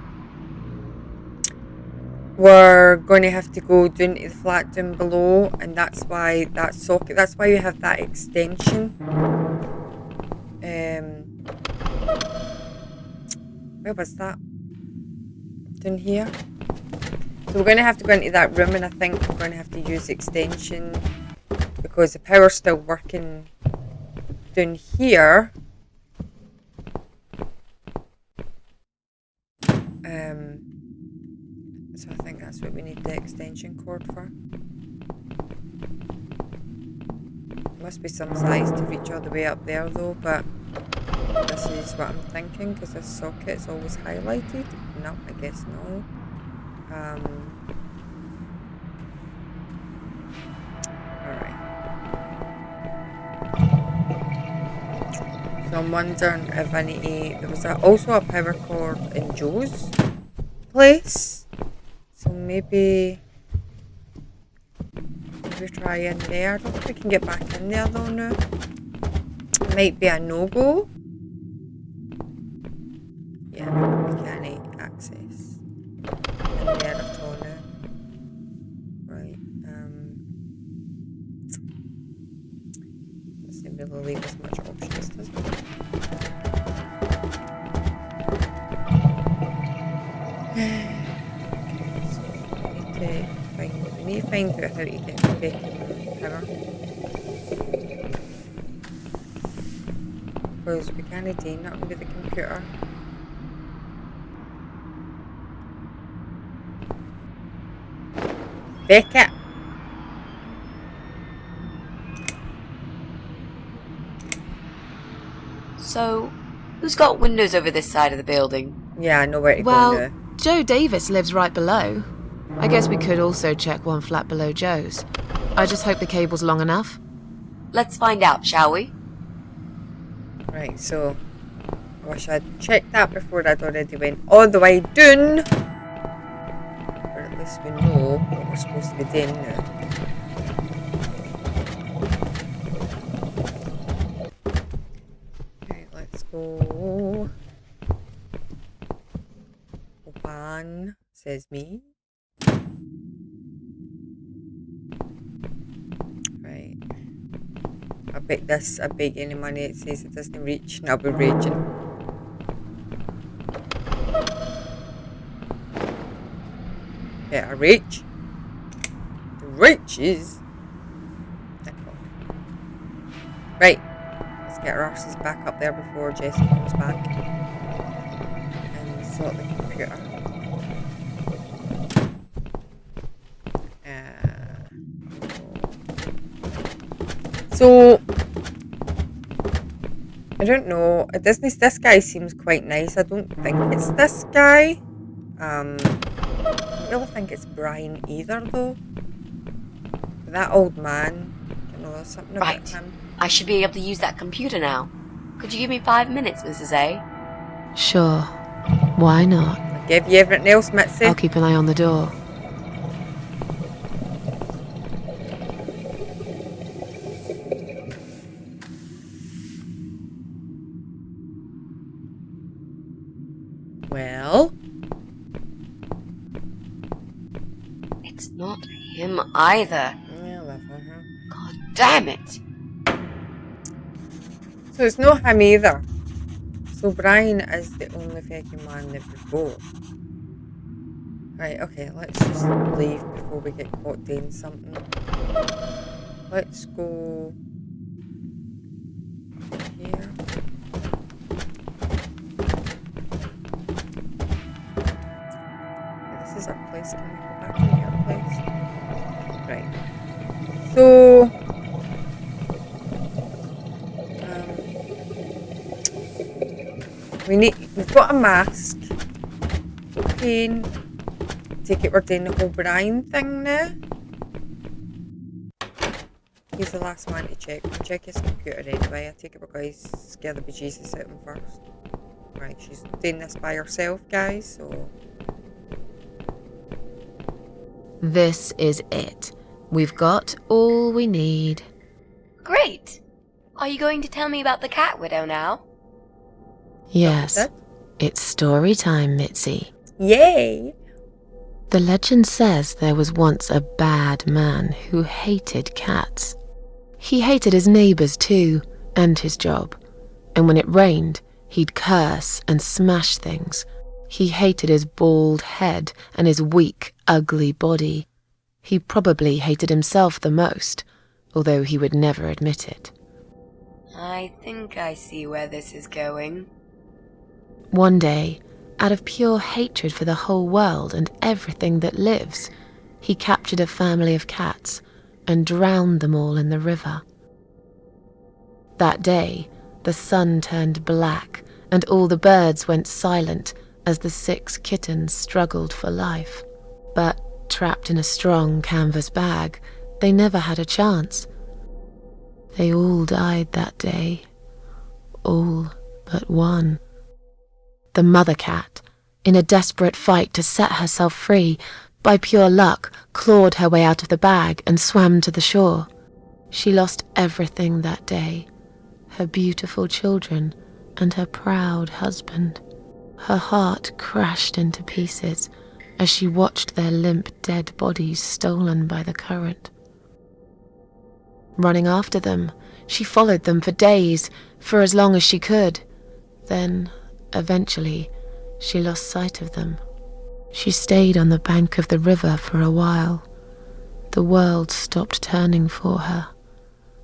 we're going to have to go down to the flat down below, and that's why that socket, that's why you have that extension. Where was that? Down here. So we're going to have to go into that room, and I think we're going to have to use extension because the power's still working down here. So I think that's what we need the extension cord for. Must be some size to reach all the way up there though, but this is what I'm thinking because this socket's always highlighted. No, I guess no. Alright. So I'm wondering if I need to... There was also a power cord in Joe's place. So maybe try in there. I don't think we can get back in there though now. It might be a no-go. Yeah, maybe we can't access in there at all now. Right. Doesn't really leave us much options, does it? We need to find out how to get back in power. Because we can't do nothing with the computer. Beckett! So, who's got windows over this side of the building? Yeah, I know where to go Well, now. Joe Davis lives right below. I guess we could also check one flat below Joe's. I just hope the cable's long enough. Let's find out, shall we? Right, so I wish I'd checked that before I'd already went all the way down. Or at least we know what we're supposed to be doing now. Okay, let's go. Open, says me. Right. I bet this, I bet any money it says it doesn't reach, and I'll be raging. Better reach. The reaches. Right. Let's get our arses back up there before Jesse comes back. And sort the computer. So, I don't know. This guy seems quite nice. I don't think it's this guy. I don't really think it's Brian either, though. But that old man, you know, there's something about him. I should be able to use that computer now. Could you give me 5 minutes, Mrs. A? Sure. Why not? I'll give you everything else, Mitzi. I'll keep an eye on the door. either. Yeah, love her. God damn it. So it's not him either. So Brian is the only fucking man that would go. Right, okay, let's just leave before we get caught doing something. Let's go here. This is our place. Can we go back to our place? Right. So we've got a mask. Cocaine. Take it we're doing the whole Brian thing now. He's the last man to check. We'll check his computer anyway. I take it we're going to scare the bejesus out of him first. Right, she's doing this by herself, guys, so... This is it. We've got all we need. Great. Are you going to tell me about the cat widow now? Yes, That? it's story time, Mitzi. Yay! The legend says there was once a bad man who hated cats. He hated his neighbours too, and his job. And when it rained, he'd curse and smash things. He hated his bald head and his weak, ugly body. He probably hated himself the most, although he would never admit it. I think I see where this is going. One day, out of pure hatred for the whole world and everything that lives, he captured a family of cats and drowned them all in the river. That day, the sun turned black and all the birds went silent as the 6 kittens struggled for life. But trapped in a strong canvas bag, they never had a chance. They all died that day. All but one. The mother cat, in a desperate fight to set herself free, by pure luck clawed her way out of the bag and swam to the shore. She lost everything that day, her beautiful children and her proud husband. Her heart crashed into pieces as she watched their limp dead bodies stolen by the current. Running after them, she followed them for days, for as long as she could. Then, eventually, she lost sight of them. She stayed on the bank of the river for a while. The world stopped turning for her,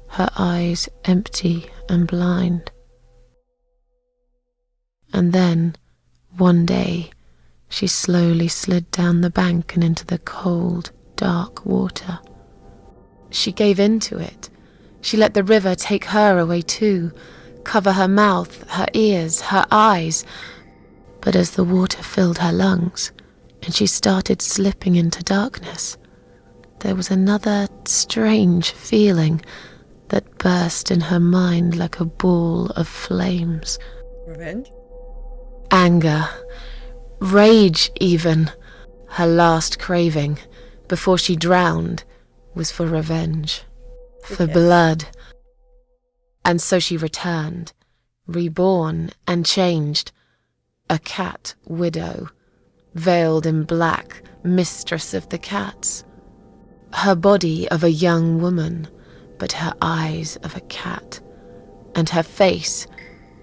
her eyes empty and blind. And then, one day, she slowly slid down the bank and into the cold, dark water. She gave in to it. She let the river take her away too, cover her mouth, her ears, her eyes. But as the water filled her lungs, and she started slipping into darkness, there was another strange feeling that burst in her mind like a ball of flames. Revenge? Anger, rage even. Her last craving, before she drowned, was for revenge, for Yes. blood. And so she returned, reborn and changed, a cat widow, veiled in black, mistress of the cats. Her body of a young woman, but her eyes of a cat, and her face,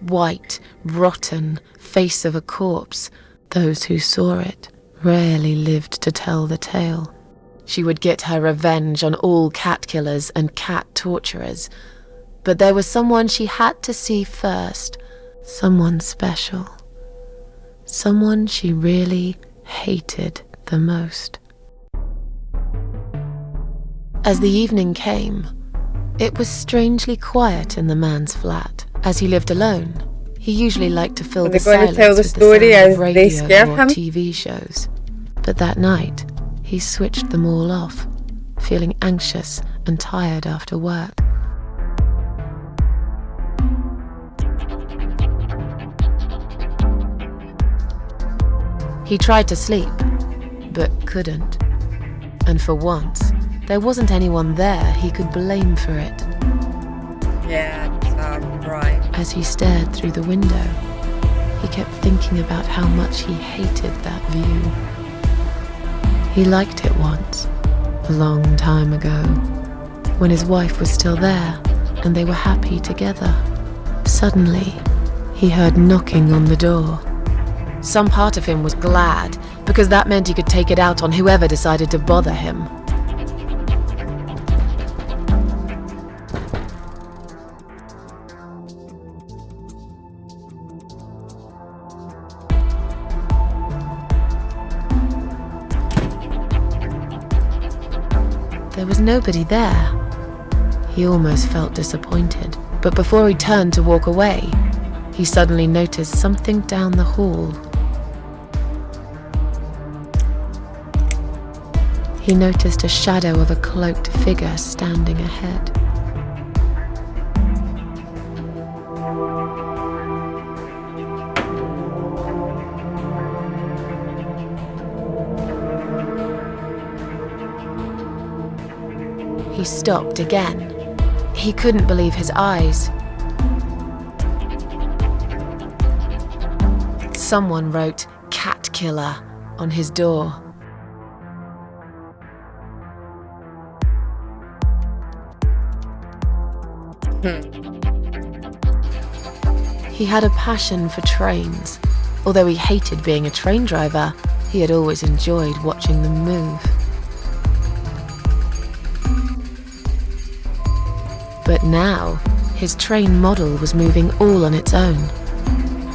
white, rotten, face of a corpse. Those who saw it rarely lived to tell the tale. She would get her revenge on all cat killers and cat torturers. But there was someone she had to see first, someone special, someone she really hated the most. As the evening came, it was strangely quiet in the man's flat. As he lived alone, he usually liked to fill Are the they going to silence tell the with story the sound as of they radio scare or him? TV shows. But that night, he switched them all off, feeling anxious and tired after work. He tried to sleep, but couldn't. And for once, there wasn't anyone there he could blame for it. Yeah, right. As he stared through the window, he kept thinking about how much he hated that view. He liked it once, A long time ago, when his wife was still there and they were happy together. Suddenly, he heard knocking on the door. Some part of him was glad, because that meant he could take it out on whoever decided to bother him. There was nobody there. He almost felt disappointed, but before he turned to walk away, he suddenly noticed something down the hall. He noticed a shadow of a cloaked figure standing ahead. He stopped again. He couldn't believe his eyes. Someone wrote "Cat Killer" on his door. He had a passion for trains. Although he hated being a train driver, he had always enjoyed watching them move. But now, his train model was moving all on its own.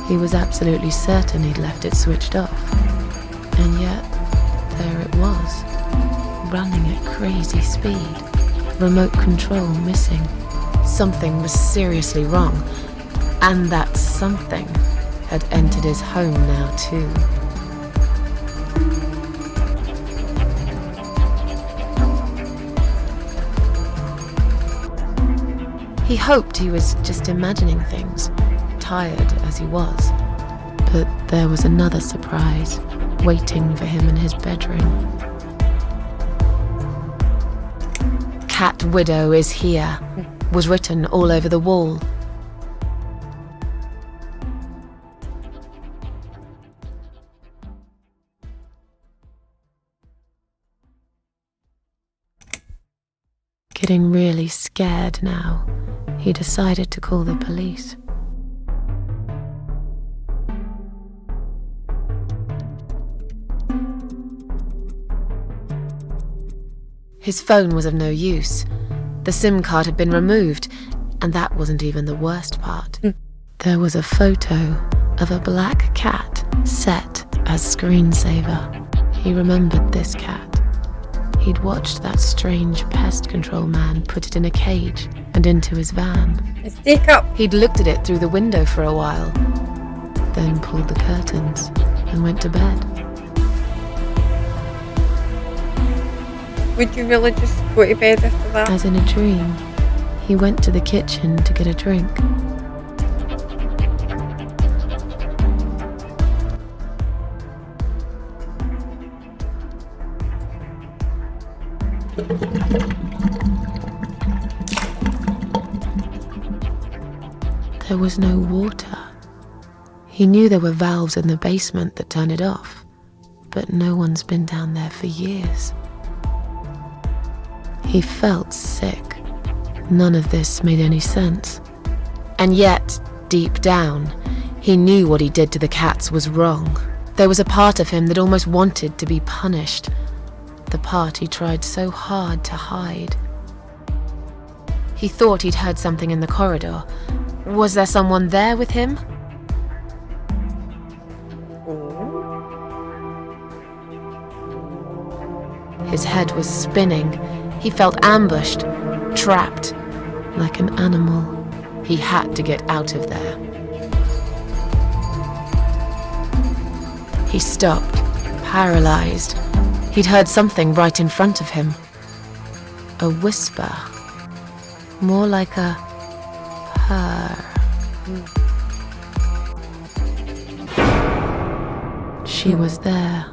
He was absolutely certain he'd left it switched off. And yet, there it was, running at crazy speed, remote control missing. Something was seriously wrong, and that something had entered his home now too. He hoped he was just imagining things, tired as he was. But there was another surprise waiting for him in his bedroom. "Cat Widow is here," was written all over the wall. Getting really scared now, he decided to call the police. His phone was of no use. The SIM card had been removed, and that wasn't even the worst part. There was a photo of a black cat set as screensaver. He remembered this cat. He'd watched that strange pest control man put it in a cage and into his van. Let's take up. He'd looked at it through the window for a while, then pulled the curtains and went to bed. Would you really just go to bed after that? As in a dream, he went to the kitchen to get a drink. There was no water. He knew there were valves in the basement that turned it off, but no one's been down there for years. He felt sick. None of this made any sense. And yet, deep down, he knew what he did to the cats was wrong. There was a part of him that almost wanted to be punished. The part he tried so hard to hide. He thought he'd heard something in the corridor. Was there someone there with him? His head was spinning. He felt ambushed, trapped, like an animal. He had to get out of there. He stopped, paralyzed. He'd heard something right in front of him. A whisper. More like a purr. She was there,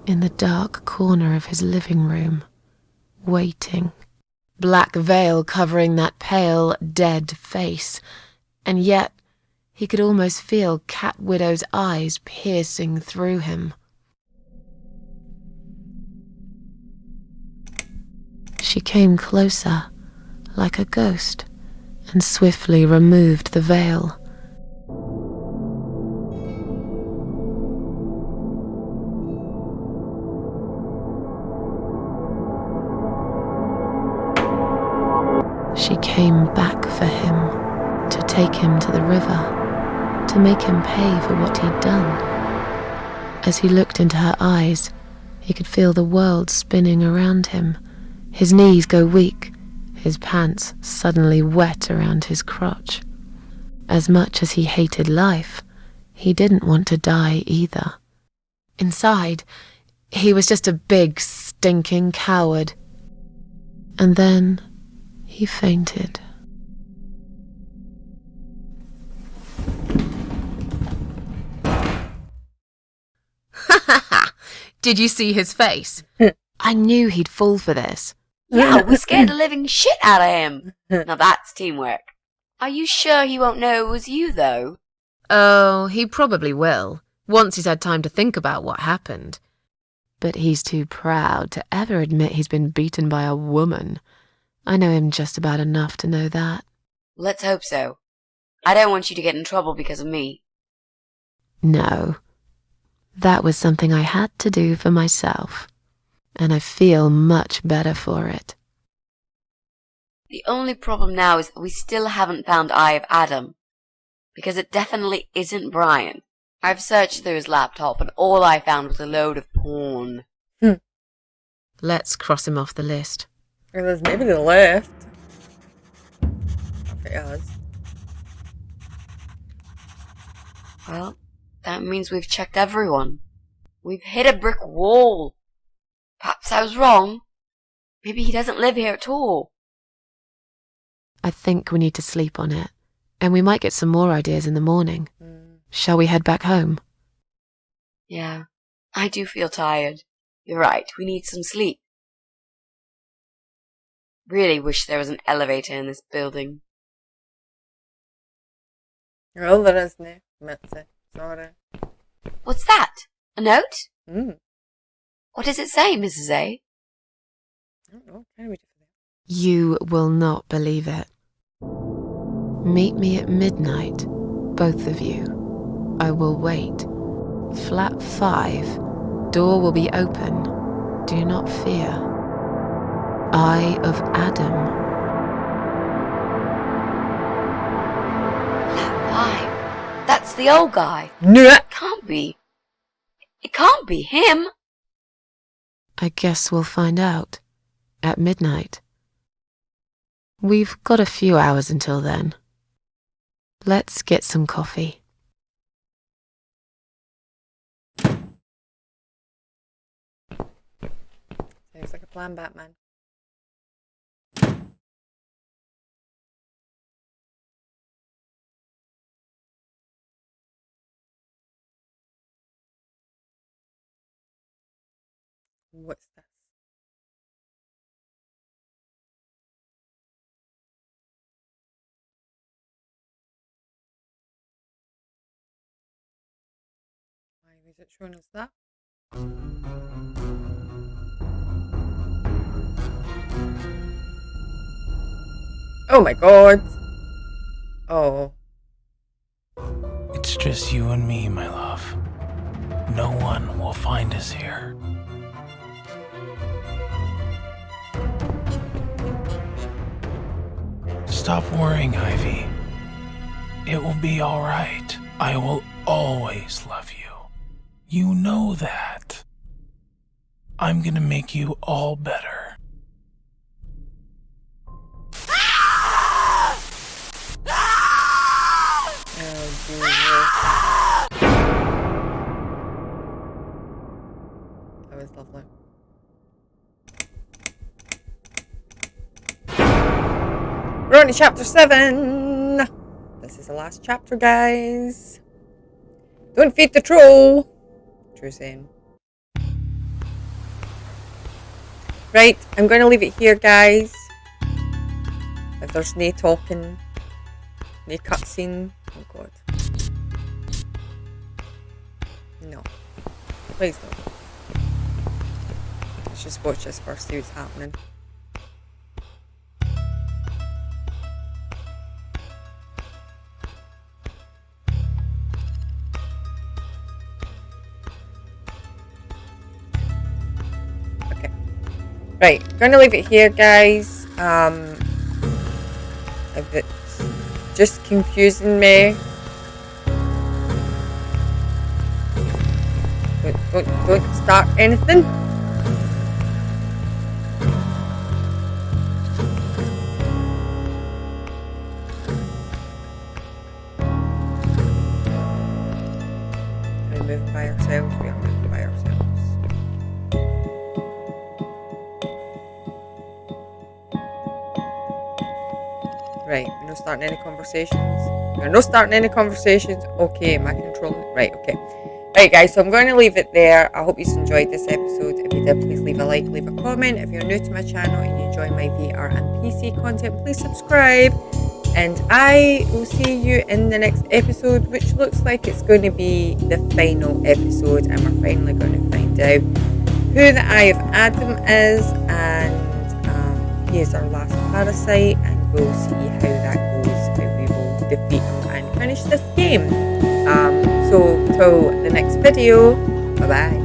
in the dark corner of his living room, waiting. Black veil covering that pale, dead face, and yet he could almost feel Cat Widow's eyes piercing through him. She came closer, like a ghost, and swiftly removed the veil. She came back for him, to take him to the river, to make him pay for what he'd done. As he looked into her eyes, he could feel the world spinning around him, his knees go weak, his pants suddenly wet around his crotch. As much as he hated life, he didn't want to die either. Inside, he was just a big, stinking coward. And then he fainted. Did you see his face? I knew he'd fall for this. Yeah, we scared the living shit out of him. Now that's teamwork. Are you sure he won't know it was you, though? Oh, he probably will, once he's had time to think about what happened. But he's too proud to ever admit he's been beaten by a woman. I know him just about enough to know that. Let's hope so. I don't want you to get in trouble because of me. No. That was something I had to do for myself. And I feel much better for it. The only problem now is that we still haven't found Eye of Adam. Because it definitely isn't Brian. I've searched through his laptop and all I found was a load of porn. Let's cross him off the list. Or there's maybe the left. If it is. Well, that means we've checked everyone. We've hit a brick wall. Perhaps I was wrong. Maybe he doesn't live here at all. I think we need to sleep on it. And we might get some more ideas in the morning. Shall we head back home? Yeah, I do feel tired. You're right, we need some sleep. Really wish there was an elevator in this building. Well, there isn't. Mitzi. Sorry. What's that? A note? Mm. What does it say, Mrs. A? I don't know. Can I read it for you? You will not believe it. Meet me at midnight, both of you. I will wait. Flat 5. Door will be open. Do not fear. Eye of Adam. Flat 5. That's the old guy. No. It can't be. It can't be him. I guess we'll find out. At midnight. We've got a few hours until then. Let's get some coffee. Sounds like a plan, Batman. What's this? Why is it showing us that? Oh my god! Oh. It's just you and me, my love. No one will find us here. Stop worrying, Ivy. It will be all right. I will always love you. You know that. I'm gonna make you all better. Oh, Jesus. That was lovely. We're on to chapter 7. This is the last chapter, guys. Don't feed the troll. True saying. Right, I'm going to leave it here, guys. If there's no talking, no cutscene. Oh god. No. Please don't. Let's just watch this first, see what's happening. Right, gonna leave it here, guys. If it's just confusing me, don't start anything. We're moving by ourselves. We are moving by ourselves. Right, we're not starting any conversations. We're not starting any conversations. Okay, am I controlling? Right, okay. Right, guys, so I'm going to leave it there. I hope you enjoyed this episode. If you did, please leave a like, leave a comment. If you're new to my channel and you enjoy my VR and PC content, please subscribe. And I will see you in the next episode, which looks like it's going to be the final episode. And we're finally going to find out who the Eye of Adam is. And he is our last parasite. And we'll see how that goes. How we will defeat him and finish this game. So till the next video, bye bye.